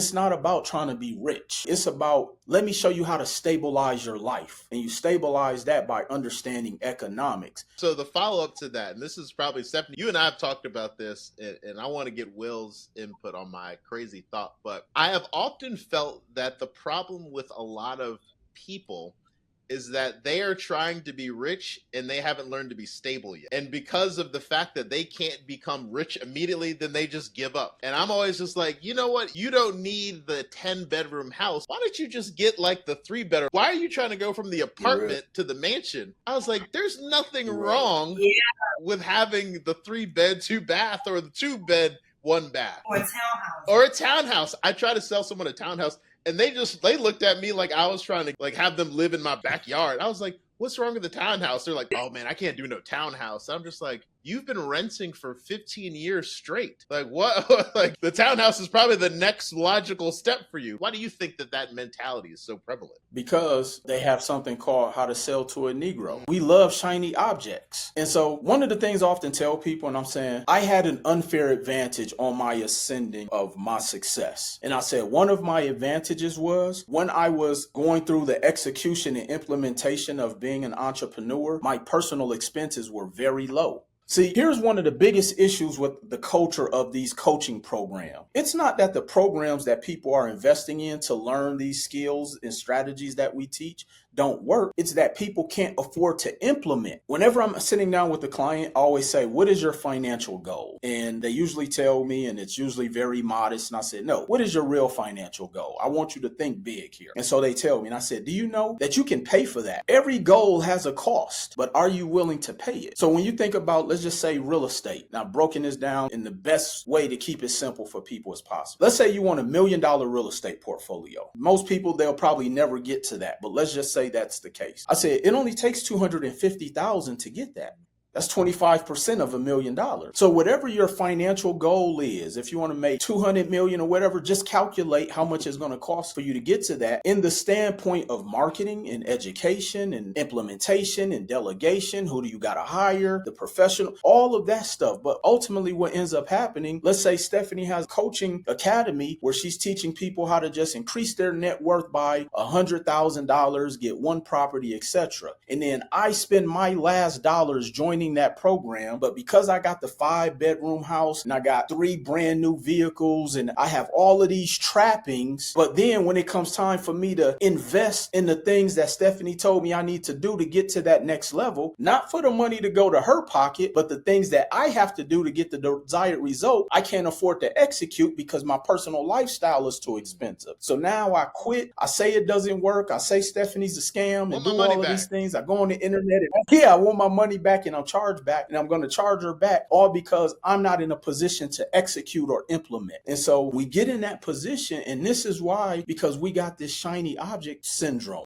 it's not about trying to be rich. It's about, let me show you how to stabilize your life. And you stabilize that by understanding economics. So the follow-up to that, and this is probably, Stephanie, you and I have talked about this, and I want to get Will's input on my crazy thought, but I have often felt that the problem with a lot of people is that they are trying to be rich and they haven't learned to be stable yet. And because of the fact that they can't become rich immediately, then they just give up. And I'm always just like, you know what? You don't need the 10-bedroom house. Why don't you just get like the 3-bedroom? Why are you trying to go from the apartment to the mansion? I was like, there's nothing wrong with having the 3-bed, 2-bath, or the 2-bed, 1-bath. Or a townhouse. Or a townhouse. I try to sell someone a townhouse, and they looked at me like I was trying to like have them live in my backyard. I was like, what's wrong with the townhouse? They're like, oh man, I can't do no townhouse. I'm just like, you've been renting for 15 years straight. Like what? Like the townhouse is probably the next logical step for you. Why do you think that mentality is so prevalent? Because they have something called how to sell to a Negro. We love shiny objects. And so one of the things I often tell people, and I'm saying, I had an unfair advantage on my ascending of my success. And I said, one of my advantages was when I was going through the execution and implementation of being an entrepreneur, my personal expenses were very low. See, here's one of the biggest issues with the culture of these coaching programs. It's not that the programs that people are investing in to learn these skills and strategies that we teach don't work. It's that people can't afford to implement. Whenever I'm sitting down with a client, I always say, what is your financial goal? And they usually tell me, and it's usually very modest. And I said, no, what is your real financial goal? I want you to think big here. And so they tell me, and I said, do you know that you can pay for that? Every goal has a cost, but are you willing to pay it? So when you think about, let's just say real estate. Now, I've broken this down in the best way to keep it simple for people as possible. Let's say you want $1 million real estate portfolio. Most people, they'll probably never get to that, but let's just say that's the case. I said, it only takes $250,000 to get that. That's 25% of $1 million. So whatever your financial goal is, if you want to make 200 million or whatever, just calculate how much it's going to cost for you to get to that in the standpoint of marketing and education and implementation and delegation. Who do you got to hire? The professional, all of that stuff. But ultimately what ends up happening, let's say Stephanie has a coaching academy where she's teaching people how to just increase their net worth by $100,000, get one property, etc. And then I spend my last dollars joining that program, but because I got the 5-bedroom house and I got 3 brand new vehicles and I have all of these trappings, but then when it comes time for me to invest in the things that Stephanie told me I need to do to get to that next level, not for the money to go to her pocket, but the things that I have to do to get the desired result, I can't afford to execute because my personal lifestyle is too expensive. So now I quit. I say it doesn't work. I say Stephanie's a scam and do all of these things. I go on the internet and I want my money back and I'm charged back, and I'm going to charge her back, all because I'm not in a position to execute or implement. And so we get in that position, and this is why, because we got this shiny object syndrome.